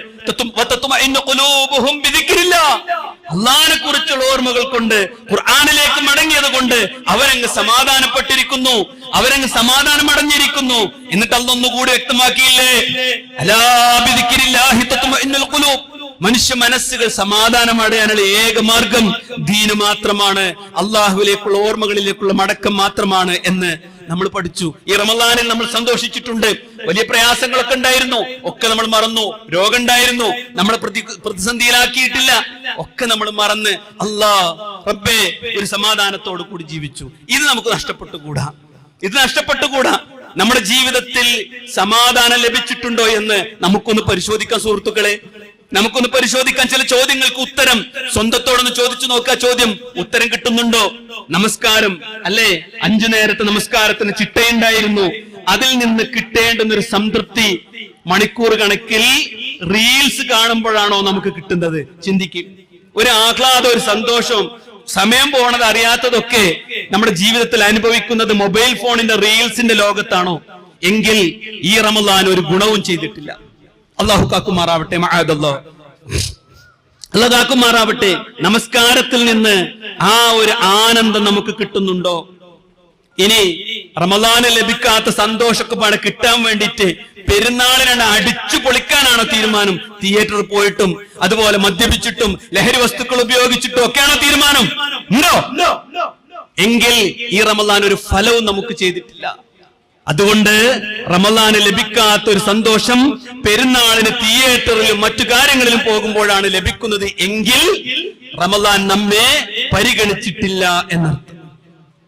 അള്ളാഹിനെ കുറിച്ചുള്ള ഓർമ്മകൾ കൊണ്ട്, ഖുർആനിലേക്ക് മടങ്ങിയത് കൊണ്ട് അവരങ്ങ് സമാധാനപ്പെട്ടിരിക്കുന്നു, അവരങ്ങ് സമാധാനം അടഞ്ഞിരിക്കുന്നു. എന്നിട്ട് അല്ലാഹ് ഒന്നുകൂടി വ്യക്തമാക്കിയില്ലേ, അലാ ബിദിക്രില്ലാഹി തത്മഇന്നുൽ ഖുലൂബ്, മനുഷ്യ മനസ്സുകൾ സമാധാനം അടയാനുള്ള ഏക മാർഗം ദീന് മാത്രമാണ്, അള്ളാഹുവിലേക്കുള്ള ഓർമ്മകളിലേക്കുള്ള മടക്കം മാത്രമാണ് എന്ന് നമ്മൾ പഠിച്ചു. ഈ റമളാനിൽ നമ്മൾ സന്തോഷിച്ചിട്ടുണ്ട്. വലിയ പ്രയാസങ്ങളൊക്കെ ഉണ്ടായിരുന്നു, ഒക്കെ നമ്മൾ മറന്നു. രോഗം ഉണ്ടായിരുന്നു, നമ്മളെ പ്രതിസന്ധിയിലാക്കിയിട്ടില്ല, ഒക്കെ നമ്മൾ മറന്ന് റബ്ബേ ഒരു സമാധാനത്തോടു കൂടി ജീവിച്ചു. ഇത് നമുക്ക് നഷ്ടപ്പെട്ടുകൂടാ, ഇത് നഷ്ടപ്പെട്ടുകൂടാ. നമ്മുടെ ജീവിതത്തിൽ സമാധാനം ലഭിച്ചിട്ടുണ്ടോ എന്ന് നമുക്കൊന്ന് പരിശോധിക്കാം സുഹൃത്തുക്കളെ. നമുക്കൊന്ന് പരിശോധിക്കാൻ ചില ചോദ്യങ്ങൾക്ക് ഉത്തരം സ്വന്തത്തോടൊന്ന് ചോദിച്ചു നോക്കുക. ചോദ്യം ഉത്തരം കിട്ടുന്നുണ്ടോ? നമസ്കാരം അല്ലേ, 5 നേരത്തെ നമസ്കാരത്തിന് ചിട്ടയുണ്ടായിരുന്നു. അതിൽ നിന്ന് കിട്ടേണ്ടുന്നൊരു സംതൃപ്തി മണിക്കൂർ കണക്കിൽ റീൽസ് കാണുമ്പോഴാണോ നമുക്ക് കിട്ടുന്നത്? ചിന്തിക്കും. ഒരു ആഹ്ലാദം, ഒരു സന്തോഷം, സമയം പോണത് അറിയാത്തതൊക്കെ നമ്മുടെ ജീവിതത്തിൽ അനുഭവിക്കുന്നത് മൊബൈൽ ഫോണിന്റെ റീൽസിന്റെ ലോകത്താണോ? എങ്കിൽ ഈ റമളാൻ ഒരു ഗുണവും ചെയ്തിട്ടില്ല. അള്ളാഹു കാക്കുമാറാവട്ടെ. അള്ളാഹു കാക്കുമാറാവട്ടെ. നമസ്കാരത്തിൽ നിന്ന് ആ ഒരു ആനന്ദം നമുക്ക് കിട്ടുന്നുണ്ടോ? ഇനി റമളാന് ലഭിക്കാത്ത സന്തോഷമൊക്കെ കിട്ടാൻ വേണ്ടിയിട്ട് പെരുന്നാളിനെ അടിച്ചു പൊളിക്കാനാണോ തീരുമാനം? തിയേറ്ററിൽ പോയിട്ടും അതുപോലെ മദ്യപിച്ചിട്ടും ലഹരി വസ്തുക്കൾ ഉപയോഗിച്ചിട്ടും ഒക്കെയാണോ തീരുമാനം? ഉണ്ടോ? എങ്കിൽ ഈ റമളാൻ ഒരു ഫലവും നമുക്ക് ചെയ്തിട്ടില്ല. അതുകൊണ്ട് റമളാന് ലഭിക്കാത്ത ഒരു സന്തോഷം പെരുന്നാളിന് തിയേറ്ററിലും മറ്റു കാര്യങ്ങളിലും പോകുമ്പോഴാണ് ലഭിക്കുന്നത് എങ്കിൽ റമളാൻ നമ്മെ പരിഗണിച്ചിട്ടില്ല എന്നർത്ഥം.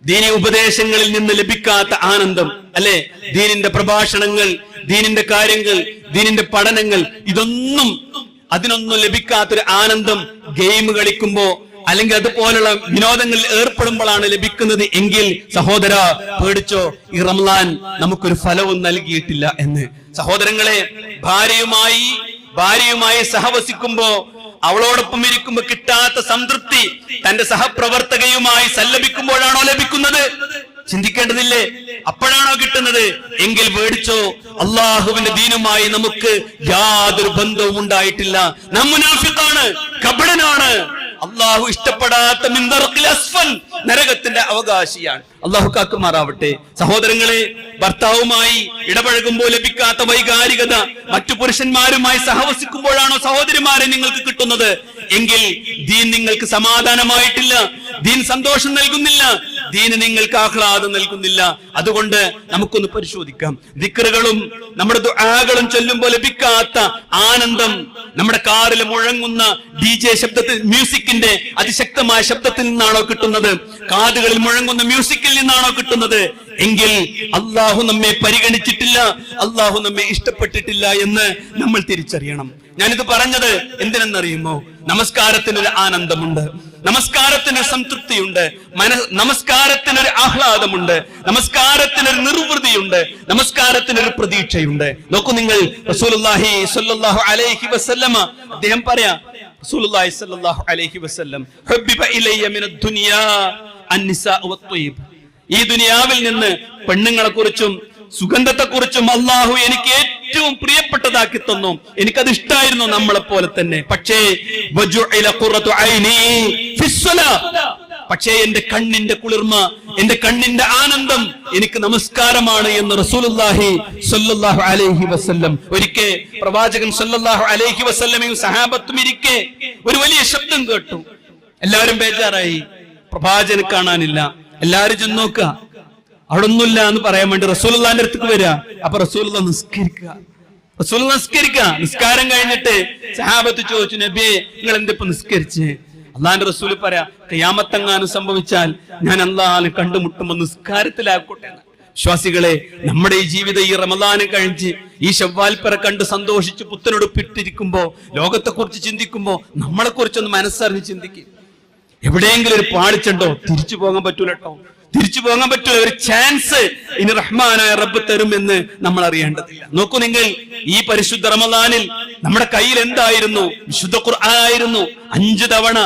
ദീനി ഉപദേശങ്ങളിൽ നിന്ന് ലഭിക്കാത്ത ആനന്ദം അല്ലെ, ദീനിന്റെ പ്രഭാഷണങ്ങൾ, ദീനിന്റെ കാര്യങ്ങൾ, ദീനിന്റെ പഠനങ്ങൾ, അതിനൊന്നും ലഭിക്കാത്തൊരു ആനന്ദം ഗെയിം കളിക്കുമ്പോ അല്ലെങ്കിൽ അതുപോലുള്ള വിനോദങ്ങളിൽ ഏർപ്പെടുമ്പോഴാണ് ലഭിക്കുന്നത് എങ്കിൽ സഹോദര പേടിച്ചോ, ഈ റമളാൻ നമുക്കൊരു ഫലവും നൽകിയിട്ടില്ല എന്ന്. സഹോദരങ്ങളെ, ഭാര്യയുമായി സഹവസിക്കുമ്പോ, അവളോടൊപ്പം ഇരിക്കുമ്പോ കിട്ടാത്ത സംതൃപ്തി തന്റെ സഹപ്രവർത്തകയുമായി സല്ലപിക്കുമ്പോഴാണോ ലഭിക്കുന്നത്? ചിന്തിക്കേണ്ടതില്ലേ? അപ്പോഴാണോ കിട്ടുന്നത്? എങ്കിൽ പേടിച്ചോ, അള്ളാഹുവിന്റെ ദീനുമായി നമുക്ക് യാതൊരു ബന്ധവും ഉണ്ടായിട്ടില്ല. നാം മുനാഫിഖാണ്, കപടനാണ്, അള്ളാഹു ഇഷ്ടപ്പെടാത്ത മിൻദർഖിൽ അസ്ഫൽ, നരകത്തിന്റെ അവകാശിയാണ്. അള്ളാഹു കാക്കുമാറാവട്ടെ. സഹോദരങ്ങളെ, ഭർത്താവുമായി ഇടപഴകുമ്പോൾ ലഭിക്കാത്ത വൈകാരികത മറ്റു പുരുഷന്മാരുമായി സഹവസിക്കുമ്പോഴാണോ സഹോദരിമാരെ നിങ്ങൾക്ക് കിട്ടുന്നത്? എങ്കിൽ ദീൻ നിങ്ങൾക്ക് സമാധാനമായിട്ടില്ല, ദീൻ സന്തോഷം നൽകുന്നില്ല, ദീന് നിങ്ങൾക്ക് ആഹ്ലാദം നൽകുന്നില്ല. അതുകൊണ്ട് നമുക്കൊന്ന് പരിശോധിക്കാം. ദിക്റുകളും നമ്മുടെ ദുആകളും ചൊല്ലുമ്പോൾ ലഭിക്കാത്ത ആനന്ദം നമ്മുടെ കാറിൽ മുഴങ്ങുന്ന DJ ശബ്ദത്തിൽ, മ്യൂസിക്കിന്റെ അതിശക്തമായ ശബ്ദത്തിൽ നിന്നാണോ കിട്ടുന്നത്? കാതുകളിൽ മുഴങ്ങുന്ന മ്യൂസിക്കിൽ നിന്നാണോ കിട്ടുന്നത്? എങ്കിൽ അള്ളാഹു നമ്മെ പരിഗണിച്ചിട്ടില്ല, അള്ളാഹു നമ്മെ ഇഷ്ടപ്പെട്ടിട്ടില്ല എന്ന് നമ്മൾ തിരിച്ചറിയണം. ഞാനിത് പറഞ്ഞത് എന്തിനെന്നറിയുമോ? നമസ്കാരത്തിനൊരു ആനന്ദമുണ്ട്, നമസ്കാരത്തിന് സംതൃപ്തിയുണ്ട്, നമസ്കാരത്തിനൊരു ആഹ്ലാദമുണ്ട്, നമസ്കാരത്തിനൊരു നിർവൃതിയുണ്ട്, നമസ്കാരത്തിനൊരു പ്രതീക്ഷയുണ്ട്. നോക്കൂ നിങ്ങൾ, റസൂലുള്ളാഹി സ്വല്ലല്ലാഹു അലൈഹി വസല്ലമ അദ്ദേഹം പറയാ, റസൂലുള്ളാഹി സ്വല്ലല്ലാഹു അലൈഹി വസല്ലം, ഹബ്ബിബ ഇലയ്യ മിനദ് ദുനിയാ അന്നിസാഉ വത്വയ്യിബ്, ഈ ദുനിയാവിൽ നിന്ന് പെണ്ണുങ്ങളെ കുറിച്ചും സുഗന്ധത്തെ കുറിച്ചും അള്ളാഹു എനിക്ക് ഏറ്റവും പ്രിയപ്പെട്ടതാക്കി തന്നു. എനിക്കത് ഇഷ്ടായിരുന്നു നമ്മളെ പോലെ തന്നെ. പക്ഷേ എന്റെ കണ്ണിന്റെ കുളിർമ, എന്റെ കണ്ണിന്റെ ആനന്ദം എനിക്ക് നമസ്കാരമാണ് എന്ന് റസൂലുള്ളാഹി സ്വല്ലല്ലാഹു അലൈഹി വസല്ലം. ഒരിക്കൽ പ്രവാചകൻ സ്വല്ലല്ലാഹു അലൈഹി വസല്ലമയും സഹാബത്തും ഇരിക്കെ ഒരു വലിയ ശബ്ദം കേട്ടു. എല്ലാവരും ബേജാറായി, പ്രവാചകനെ കാണാനില്ല. എല്ലാവരും ചെന്ന് നോക്കുക, അവിടെ ഒന്നുമില്ല എന്ന് പറയാൻ വേണ്ടി റസൂലുള്ളാഹിന്റെ അടുത്തേക്ക് വരിക. അപ്പൊ റസൂലുള്ളാഹി നിസ്കരിക്കുക. നിസ്കാരം കഴിഞ്ഞിട്ട് സഹാബത്ത് ചോദിച്ചു, നബിയെ നിങ്ങൾ എന്തിപ്പോ നിസ്കരിച്ച്? അള്ളാഹിന്റെ റസൂൽ പറയാ, ഖിയാമത്തെങ്ങാനും സംഭവിച്ചാൽ ഞാൻ അള്ളാഹിനെ കണ്ടുമുട്ടുമ്പോ നിസ്കാരത്തിലാക്കോട്ടെ. വിശ്വാസികളെ, നമ്മുടെ ഈ ജീവിതം ഈ റമളാന് കഴിഞ്ഞ് ഈ ശവ്വാൽപ്പറ കണ്ട് സന്തോഷിച്ച് പുത്തനുടുപ്പിട്ടിരിക്കുമ്പോ, ലോകത്തെ കുറിച്ച് ചിന്തിക്കുമ്പോ നമ്മളെ കുറിച്ചൊന്ന് മനസ്സറിഞ്ഞ് ചിന്തിക്കും. എവിടെയെങ്കിലും ഒരു പാളിച്ചുണ്ടോ? തിരിച്ചു പോകാൻ പറ്റൂല കേട്ടോ, തിരിച്ചു പോകാൻ പറ്റൂല. ഒരു ചാൻസ് ഇനി റഹ്മാനായ റബ്ബ് തരുമെന്ന് നമ്മൾ അറിയേണ്ടതില്ല. നോക്കൂ നിങ്ങൾ, ഈ പരിശുദ്ധ റമളാനിൽ നമ്മുടെ കയ്യിൽ എന്തായിരുന്നു? വിശുദ്ധ ഖുർആനായിരുന്നു. 5 തവണ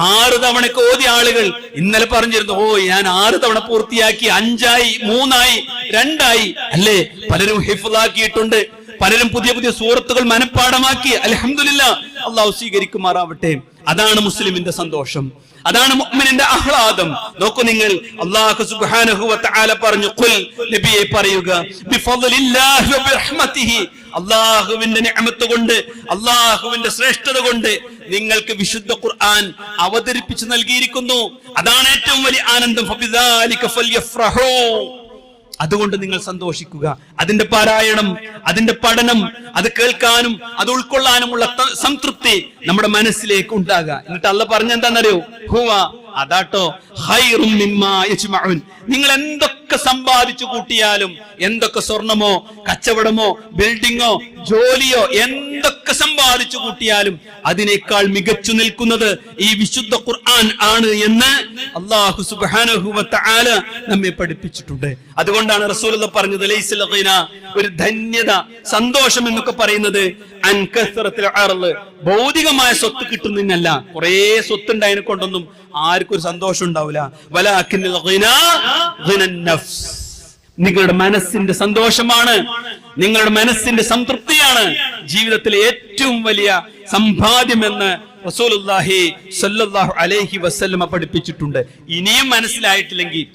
6 തവണക്ക് ഓതിയ ആളുകൾ ഇന്നലെ പറഞ്ഞിരുന്നു, ഞാൻ 6 തവണ പൂർത്തിയാക്കി, 5ആയി, 3ആയി, 2ആയി അല്ലേ? പലരും ഹിഫ്ളാക്കിയിട്ടുണ്ട്, പലരും പുതിയ പുതിയ സൂറത്തുകൾ മനഃപ്പാഠമാക്കി. അൽഹംദുലില്ലാഹ്, അള്ളാഹു സ്വീകരിക്കുമാറാവട്ടെ. അതാണ് മുസ്ലിമിന്റെ സന്തോഷം, അതാണ് മുഅ്മിനിന്റെ ആഹ്ലാദം. നോക്കൂ നിങ്ങൾ, അല്ലാഹു സുബ്ഹാനഹു വ തആല പറഞ്ഞു, ഖുൽ, നബിയെ പറയുക, ബിഫദ്ലില്ലാഹി വ ബിറഹ്മതിഹി, അല്ലാഹുവിന്റെ നിഅമത്ത് കൊണ്ട്, അല്ലാഹുവിന്റെ ശ്രേഷ്ഠത കൊണ്ട് നിങ്ങൾക്ക് വിശുദ്ധ ഖുർആൻ അവതരിപ്പിച്ചു നൽകിയിരിക്കുന്നു. അതാണ് ഏറ്റവും വലിയ ആനന്ദം. ഫബിദാലിക ഫൽയഫ്റഹൂ, അതുകൊണ്ട് നിങ്ങൾ സന്തോഷിക്കുക. അതിന്റെ പാരായണം, അതിന്റെ പഠനം, അത് കേൾക്കാനും അത് ഉൾക്കൊള്ളാനുമുള്ള സംതൃപ്തി നമ്മുടെ മനസ്സിലേക്ക് ഉണ്ടാകുക. എന്നിട്ട് അള്ളാഹ് പറഞ്ഞെന്താണെന്നറിയോ? ഹുവ, അതാട്ടോ, ഖൈറും മിമ്മാ യജ്മഊൻ, നിങ്ങൾ എന്തൊക്കെ സമ്പാദിച്ചു കൂട്ടിയാലും, എന്തൊക്കെ സ്വർണമോ കച്ചവടമോ ബിൽഡിങ്ങോ ജോലിയോ എന്തൊക്കെ സമ്പാദിച്ചു കൂട്ടിയാലും അതിനേക്കാൾ മികച്ചു നിൽക്കുന്നത് ഈ വിശുദ്ധ ഖുർആൻ ആണ് എന്ന് അല്ലാഹു സുബ്ഹാനഹു വ തആല നമ്മെ പഠിപ്പിച്ചിട്ടുണ്ട്. അതുകൊണ്ടാണ് റസൂലുള്ളാഹി പറഞ്ഞത് ലൈസൽ ഗിന, ഒരു ധന്യത, സന്തോഷം എന്നൊക്കെ പറയുന്നത് അൻ കസ്റത്തുൽ അർള്, ഭൗതികമായ സ്വത്ത് കിട്ടുന്നതിനല്ല. കുറേ സ്വത്ത് ഉണ്ടായതിനെ കൊണ്ടൊന്നും ആർക്കും ഒരു സന്തോഷം ഉണ്ടാവില്ല. വലാകിന്നൽ ഗിന ഗിനൻ നഫ്സ്, നിങ്ങളുടെ മനസ്സിന്റെ സന്തോഷമാണ്, നിങ്ങളുടെ മനസ്സിന്റെ സംതൃപ്തിയാണ് ജീവിതത്തിലെ ഏറ്റവും വലിയ സമ്പാദ്യമെന്ന് റസൂലുള്ളാഹി സ്വല്ലല്ലാഹു അലൈഹി വസല്ലമ പഠിപ്പിച്ചിട്ടുണ്ട്. ഇനിയും മനസ്സിലായിട്ടില്ലെങ്കിൽ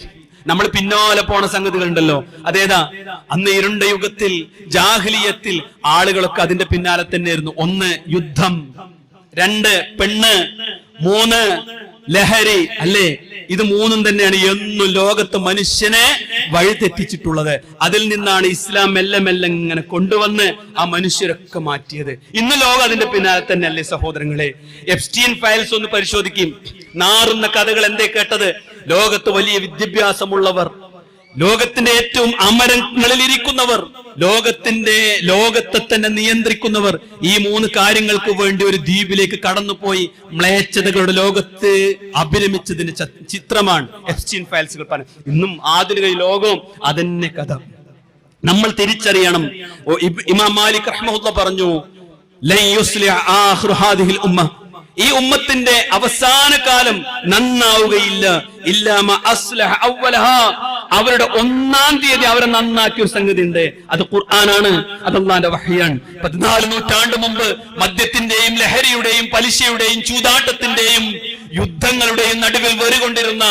നമ്മൾ പിന്നാലെ പോണ സംഗതികളുണ്ടല്ലോ. അതേതാ? അന്ന് ഇരുണ്ട യുഗത്തിൽ, ജാഹിലിയത്തിൽ ആളുകളൊക്കെ അതിന്റെ പിന്നാലെ തന്നെയായിരുന്നു. 1 യുദ്ധം, 2 പെണ്ണ്, 3 ലഹരി, അല്ലേ? ഇത് 3 തന്നെയാണ് എന്നും ലോകത്ത് മനുഷ്യനെ വഴിതെറ്റിച്ചിട്ടുള്ളത്. അതിൽ നിന്നാണ് ഇസ്ലാം മെല്ലെ മെല്ലെ ഇങ്ങനെ കൊണ്ടുവന്ന് ആ മനുഷ്യരൊക്കെ മാറ്റിയത്. ഇന്ന് ലോകം അതിന്റെ പിന്നാലെ തന്നെ, അല്ലേ സഹോദരങ്ങളെ? എപ്സ്റ്റീൻ ഫയൽസ് ഒന്ന് പരിശോധിക്കും. നാറുന്ന കഥകൾ എന്തേ കേട്ടത്? ലോകത്ത് വലിയ വിദ്യാഭ്യാസമുള്ളവർ, ലോകത്തിന്റെ ഏറ്റവും അമരങ്ങളിൽ ഇരിക്കുന്നവർ, ലോകത്തെ തന്നെ നിയന്ത്രിക്കുന്നവർ ഈ 3 കാര്യങ്ങൾക്ക് വേണ്ടി ഒരു ദ്വീപിലേക്ക് കടന്നുപോയി മ്ലേച്ഛതകളുടെ ലോകത്ത് അഭിരമിച്ചതിന്റെ ചിത്രമാണ് എപ്സ്റ്റീൻ ഫയൽസുകൾ പറഞ്ഞത്. ഇന്നും ആധുനിക ലോകവും അതന്നെ കഥ. നമ്മൾ തിരിച്ചറിയണം. ഇമാം മാലിക് റഹ്മഹുല്ലാഹ് പറഞ്ഞു, ലൻ യുസ്ലിഹ ആഖിറു ഹാദിഹിൽ ഉമ്മ, ഈ ഉമ്മത്തിന്റെ അവസാന കാലം നന്നാവുകയില്ല ഇല്ലാമ അസ്ലഹ അവ്വലഹാ, അവരുടെ 1-ാം തീയതി അവരെ നന്നാക്കിയ ഒരു സംഗതി ഉണ്ട്. അത് ഖുർആനാണ്, അത് അല്ലാഹുവിന്റെ വഹയാണ്. 14 നൂറ്റാണ്ട് മുമ്പ് മദ്യത്തിന്റെയും ലഹരിയുടെയും പലിശയുടെയും ചൂതാട്ടത്തിന്റെയും യുദ്ധങ്ങളുടെയും നടുവിൽ വേറികൊണ്ടിരുന്ന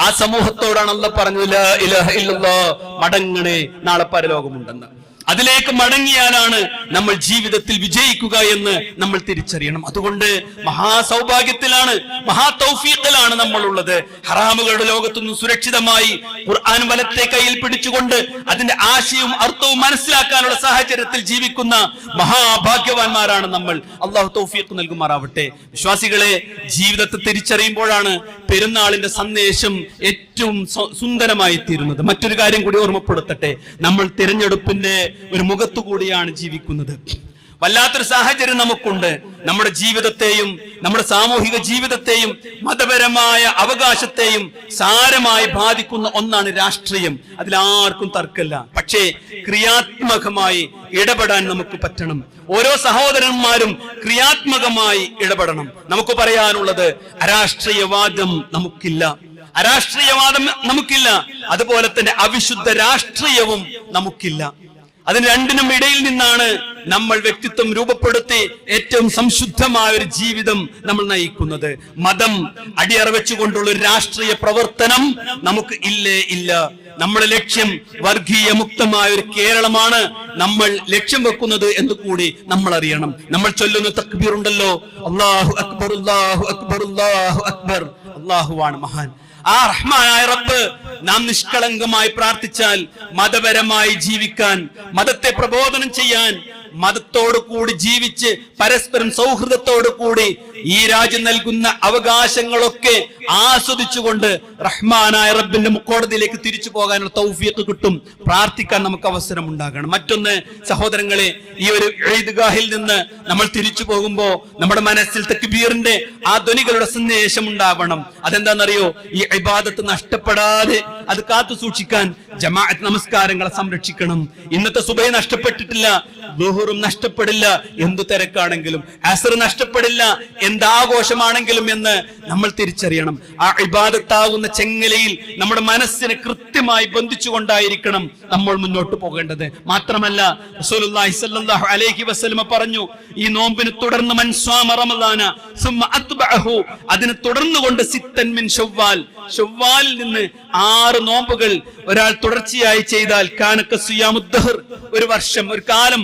ആ സമൂഹത്തോടാണ് അല്ലാഹ് പറഞ്ഞത്, ലാ ഇലാഹ ഇല്ലല്ലാഹ്, മടങ്ങണേ, നാളെ പരലോകമുണ്ടെന്ന്. അതിലേക്ക് മടങ്ങിയാലാണ് നമ്മൾ ജീവിതത്തിൽ വിജയിക്കുക എന്ന് നമ്മൾ തിരിച്ചറിയണം. അതുകൊണ്ട് മഹാസൗഭാഗ്യത്തിലാണ്, മഹാതൗഫീഖിലാണ് നമ്മൾ ഉള്ളത്. ഹറാമുകളുടെ ലോകത്തുനിന്ന് സുരക്ഷിതമായി ഖുർആൻ വലത്തെ കയ്യിൽ പിടിച്ചുകൊണ്ട് അതിന്റെ ആശയവും അർത്ഥവും മനസ്സിലാക്കാനുള്ള സാഹചര്യത്തിൽ ജീവിക്കുന്ന മഹാഭാഗ്യവാന്മാരാണ് നമ്മൾ. അള്ളാഹു തൗഫീഖ് നൽകുമാറാവട്ടെ. വിശ്വാസികളെ, ജീവിതത്തെ തിരിച്ചറിയുമ്പോഴാണ് പെരുന്നാളിന്റെ സന്ദേശം ഏറ്റവും സുന്ദരമായി തീരുന്നത്. മറ്റൊരു കാര്യം കൂടി ഓർമ്മപ്പെടുത്തട്ടെ, നമ്മൾ തിരഞ്ഞെടുപ്പിന്റെ ഒരു മുഖത്തുകൂടിയാണ് ജീവിക്കുന്നത്. വല്ലാത്തൊരു സാഹചര്യം നമുക്കുണ്ട്. നമ്മുടെ ജീവിതത്തെയും നമ്മുടെ സാമൂഹിക ജീവിതത്തെയും മതപരമായ അവകാശത്തെയും സാരമായി ബാധിക്കുന്ന ഒന്നാണ് രാഷ്ട്രീയം. അതിലാർക്കും തർക്കമില്ല. പക്ഷേ ക്രിയാത്മകമായി ഇടപെടാൻ നമുക്ക് പറ്റണം. ഓരോ സഹോദരന്മാരും ക്രിയാത്മകമായി ഇടപെടണം. നമുക്ക് പറയാനുള്ളത്, അരാഷ്ട്രീയവാദം നമുക്കില്ല, അരാഷ്ട്രീയവാദം നമുക്കില്ല. അതുപോലെ തന്നെ അവിശുദ്ധ രാഷ്ട്രീയവും നമുക്കില്ല. അതിന് രണ്ടിനും ഇടയിൽ നിന്നാണ് നമ്മൾ വ്യക്തിത്വം രൂപപ്പെടുത്തി ഏറ്റവും സംശുദ്ധമായ ഒരു ജീവിതം നമ്മൾ നയിക്കുന്നത്. മതം അടിയറവെച്ചുകൊണ്ടുള്ള ഒരു രാഷ്ട്രീയ പ്രവർത്തനം നമുക്ക് ഇല്ല. നമ്മുടെ ലക്ഷ്യം വർഗീയ മുക്തമായ ഒരു കേരളമാണ് നമ്മൾ ലക്ഷ്യം വെക്കുന്നത് എന്ന് കൂടി നമ്മൾ അറിയണം. നമ്മൾ ചൊല്ലുന്ന തക്ബീർ ഉണ്ടല്ലോ, അല്ലാഹു അക്ബർ, അല്ലാഹു അക്ബർ, അല്ലാഹു അക്ബർ. അല്ലാഹുവാണ് മഹാൻ. ആ റഹ്മാനായ റബ്ബ് നാം നിഷ്കളങ്കമായി പ്രാർത്ഥിച്ചാൽ മതപരമായി ജീവിക്കാൻ, മതത്തെ പ്രബോധനം ചെയ്യാൻ, മതത്തോടു കൂടി ജീവിച്ച് പരസ്പരം സൗഹൃദത്തോടു കൂടി ഈ രാജ്യം നൽകുന്ന അവകാശങ്ങളൊക്കെ ആസ്വദിച്ചുകൊണ്ട് റഹ്മാനായ റബ്ബിന്റെ മുക്കോടതിയിലേക്ക് തിരിച്ചു പോകാനുള്ള തൗഫീഖ് കിട്ടും. പ്രാർത്ഥിക്കാൻ നമുക്ക് അവസരം ഉണ്ടാകണം. മറ്റൊന്ന് സഹോദരങ്ങളെ, ഈ ഒരു ഈദ്ഗാഹിൽ നിന്ന് നമ്മൾ തിരിച്ചു പോകുമ്പോ നമ്മുടെ മനസ്സിൽ തക്ബീറിന്റെ ആ ധ്വനികളുടെ സന്ദേശം ഉണ്ടാവണം. അതെന്താണെന്നറിയോ? ഈ ഇബാദത്ത് നഷ്ടപ്പെടാതെ അത് കാത്തു സൂക്ഷിക്കാൻ ജമാഅത്ത് നമസ്കാരങ്ങളെ സംരക്ഷിക്കണം. ഇന്നത്തെ സുബഹി നഷ്ടപ്പെട്ടിട്ടില്ല, ദുഹറും നഷ്ടപ്പെടില്ല, എന്തു തിരക്കാണെങ്കിലും, അസ്ർ നഷ്ടപ്പെടില്ല, എന്താഘോഷമാണെങ്കിലും എന്ന് നമ്മൾ തിരിച്ചറിയണം. ആ ഇബാദത്താകുന്ന ചെങ്ങലയിൽ നമ്മുടെ മനസ്സിനെ കൃത്യമായി ബന്ധിച്ചുകൊണ്ടായിരിക്കണം നമ്മൾ മുന്നോട്ട് പോകേണ്ടത്. മാത്രമല്ല റസൂലുള്ളാഹി സ്വല്ലല്ലാഹു അലൈഹി വസല്ലമ പറഞ്ഞു, ഈ നോമ്പിന് തുടർന്ന് മൻ സ്വാമ റമളാന സുമ്മ അത്ബഅഹു, അതിനെ തുടർന്നുകൊണ്ട് സിത്തൻ മിൻ ശവ്വാൽ, ശവ്വാലിൽ നിന്ന് 6 നോമ്പുകൾ ഒരാൾ തുടർച്ചയായി ചെയ്താൽ കാനക സിയാമുദ്ദഹർ, ഒരു വർഷം, ഒരു കാലം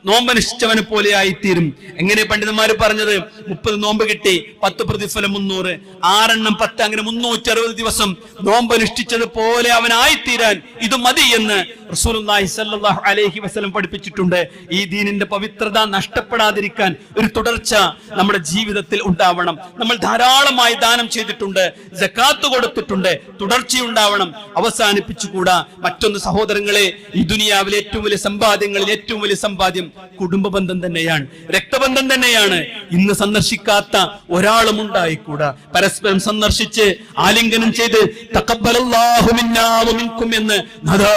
നോമ്പനുഷ്ഠിച്ചവനെ പോലെ ആയിത്തീരും. എങ്ങനെ പണ്ഡിതന്മാര് പറഞ്ഞത്? 30 നോമ്പ് കിട്ടി, 10 പ്രതിഫലം 300, 6 എണ്ണം 10, അങ്ങനെ 360 ദിവസം നോമ്പനുഷ്ഠിച്ചത് പോലെ അവനായിത്തീരാൻ ഇത് മതി എന്ന് റസൂലുള്ളാഹി സ്വല്ലല്ലാഹു അലൈഹി വസല്ലം പഠിപ്പിച്ചിട്ടുണ്ട്. ഈ ദീനിന്റെ പവിത്രത നഷ്ടപ്പെടാതിരിക്കാൻ ഒരു തുടർച്ച നമ്മുടെ ജീവിതത്തിൽ ഉണ്ടാവണം. നമ്മൾ ധാരാളമായി ദാനം ചെയ്തിട്ടുണ്ട്, സകാത്ത് കൊടുത്തിട്ടുണ്ട്, തുടർച്ചയുണ്ടാവണം, അവസാനിപ്പിച്ചുകൂടാ. മറ്റൊന്ന് സഹോദരങ്ങളെ, ഈ ദുനിയാവിലെ ഏറ്റവും വലിയ സമ്പാദ്യങ്ങളിൽ ഏറ്റവും വലിയ സമ്പാദ്യം കുടുംബ ബന്ധം തന്നെയാണ്, രക്തബന്ധം തന്നെയാണ്. ഇന്ന് സന്ദർശിക്കാത്ത ഒരാളും ഉണ്ടായിക്കൂടാ. പരസ്പരം സന്ദർശിച്ച് ആലിംഗനം ചെയ്ത് തഖബ്ബലല്ലാഹു മിന്നാ വമിൻകും എന്ന് അതാ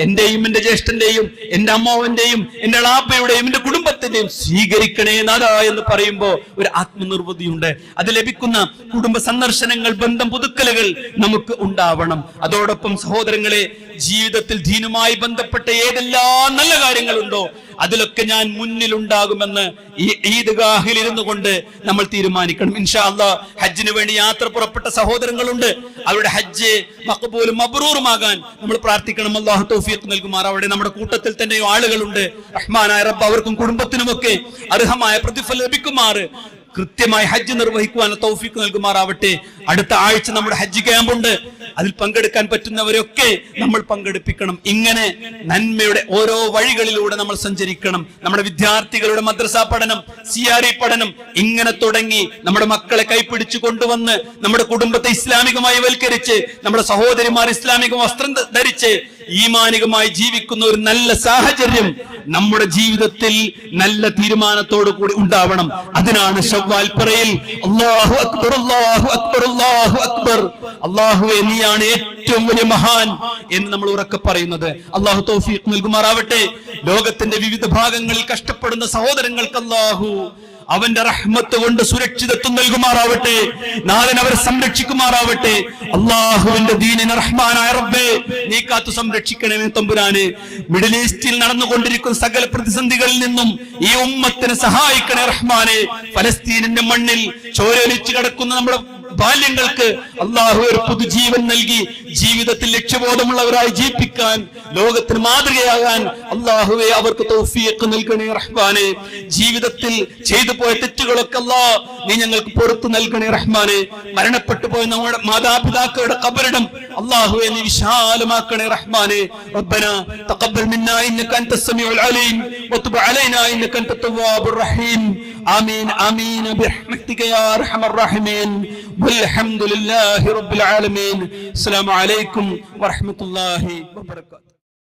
എന്റെയും എന്റെ ജ്യേഷ്ഠന്റെയും എന്റെ അമ്മാവന്റെയും എന്റെ അളാപ്പയുടെയും എന്റെ കുടുംബത്തിന്റെയും സ്വീകരിക്കണേ നാദാ എന്ന് പറയുമ്പോ ഒരു ആത്മനിർവൃതിയുണ്ട്. അത് ലഭിക്കുന്ന കുടുംബ സന്ദർശനങ്ങൾ, ബന്ധം പുതുക്കലുകൾ നമുക്ക് ഉണ്ടാവണം. അതോടൊപ്പം സഹോദരങ്ങളെ, ജീവിതത്തിൽ ദീനുമായി ബന്ധപ്പെട്ട ഏതെല്ലാം നല്ല കാര്യങ്ങളുണ്ടോ അതിലൊക്കെ ഞാൻ മുന്നിലുണ്ടാകുമെന്ന് ഈ ഈദ്ഗാഹിൽ ഇരുന്നു കൊണ്ട് നമ്മൾ തീരുമാനിക്കണം. ഇൻഷാ അല്ലാഹ് ഹജ്ജിന് വേണ്ടി യാത്ര പുറപ്പെട്ട സഹോദരങ്ങളുണ്ട്. അവരുടെ ഹജ്ജ് മഖബൂലും മബ്റൂറുമാകാൻ നമ്മൾ പ്രാർത്ഥിക്കണം. അല്ലാഹു തൗഫീഖ് നൽകുമാറാവട്ടെ. നമ്മുടെ കൂട്ടത്തിൽ തന്നെ ആളുകളുണ്ട്. റഹ്മാനായ റബ്ബ് അവർക്കും കുടുംബത്തിനുമൊക്കെ അർഹമായ പ്രതിഫലം ലഭിക്കുമാറ് കൃത്യമായി ഹജ്ജ് നിർവഹിക്കുവാൻ തൗഫീഖ് നൽകുമാറാവട്ടെ. അടുത്ത ആഴ്ച നമ്മുടെ ഹജ്ജ് ക്യാമ്പുണ്ട്. അതിൽ പങ്കെടുക്കാൻ പറ്റുന്നവരൊക്കെ നമ്മൾ പങ്കെടുപ്പിക്കണം. ഇങ്ങനെ നന്മയുടെ ഓരോ വഴികളിലൂടെ നമ്മൾ സഞ്ചരിക്കണം. നമ്മുടെ വിദ്യാർത്ഥികളുടെ മദ്രസ പഠനം, CRE പഠനം ഇങ്ങനെ തുടങ്ങി നമ്മുടെ മക്കളെ കൈപ്പിടിച്ചു കൊണ്ടുവന്ന് നമ്മുടെ കുടുംബത്തെ ഇസ്ലാമികമായി വൽക്കരിച്ച് നമ്മുടെ സഹോദരിമാർ ഇസ്ലാമിക വസ്ത്രം ധരിച്ച് ഈമാനികമായി ജീവിക്കുന്ന ഒരു നല്ല സാഹചര്യം നമ്മുടെ ജീവിതത്തിൽ നല്ല തീരുമാനത്തോടു കൂടി ഉണ്ടാവണം. അതിനാണ് ശവ്വാൽ പറയിൽ അല്ലാഹു അക്ബർ അല്ലാഹു അക്ബർ അല്ലാഹു അക്ബർ, അല്ലാഹുവേ നീയാണ് ഏറ്റവും വലിയ മഹാൻ എന്ന് നമ്മൾ ഉറക്കെ പറയുന്നത്. അല്ലാഹു തൗഫീഖ് നൽകുമാറാവട്ടെ. ലോകത്തിന്റെ വിവിധ ഭാഗങ്ങളിൽ കഷ്ടപ്പെടുന്ന സഹോദരങ്ങൾക്ക് അല്ലാഹു അവന്റെ റഹ്മത്ത് കൊണ്ട് സുരക്ഷിതത്വം നൽകുമാറാവട്ടെ. നാഥൻ അവരെ സംരക്ഷിക്കുമാറാവട്ടെ. അള്ളാഹുവിന്റെ ദീനിനെ റഹ്മാനായ റബ്ബേ നീ കാത്തു സംരക്ഷിക്കണമേ തമ്പുരാനെ. മിഡിൽ ഈസ്റ്റിൽ നടന്നുകൊണ്ടിരിക്കുന്ന സകല പ്രതിസന്ധികളിൽ നിന്നും ഈ ഉമ്മത്തിനെ സഹായിക്കണേ റഹ്മാനെ. ഫലസ്തീനിന്റെ മണ്ണിൽ ചോരൊലിച്ചു കിടക്കുന്ന നമ്മുടെ ബാല്യങ്ങൾക്ക് അള്ളാഹു ഒരു പുതുജീവൻ നൽകി ജീവിതത്തിൽ ലക്ഷ്യബോധമുള്ളവരായി ജീവിപ്പിക്കാൻ, ലോകത്തിന് മാതൃകയാകാൻ അള്ളാഹുവെ അവർക്ക് തൗഫീഖ് നൽകണേ റഹ്മാനെ. ജീവിതത്തിൽ ചെയ്തു പോയ തെറ്റുകളൊക്കെ അല്ലാഹ് നീ ഞങ്ങൾക്ക് പുറത്തു നൽകണേ റഹ്മാനെ. മരണപ്പെട്ടു പോയ നമ്മുടെ മാതാപിതാക്കളുടെ ഖബറിടം അള്ളാഹുവെ നീ വിശാലമാക്കണേ റഹ്മാനെ. റബ്ബനാ തഖബ്ബൽ മിന്നാ ഇന്നക അൻതസ് സമീഉൽ അലീം വതുബ് അലൈനാ ഇന്നക അൻതത് തവ്വാബുർ റഹീം. ആമീൻ ആമീൻ ബിറഹ്മതിക യാ അർഹമർ റഹീമീൻ. والحمد لله رب العالمين. السلام عليكم ورحمة الله وبركاته.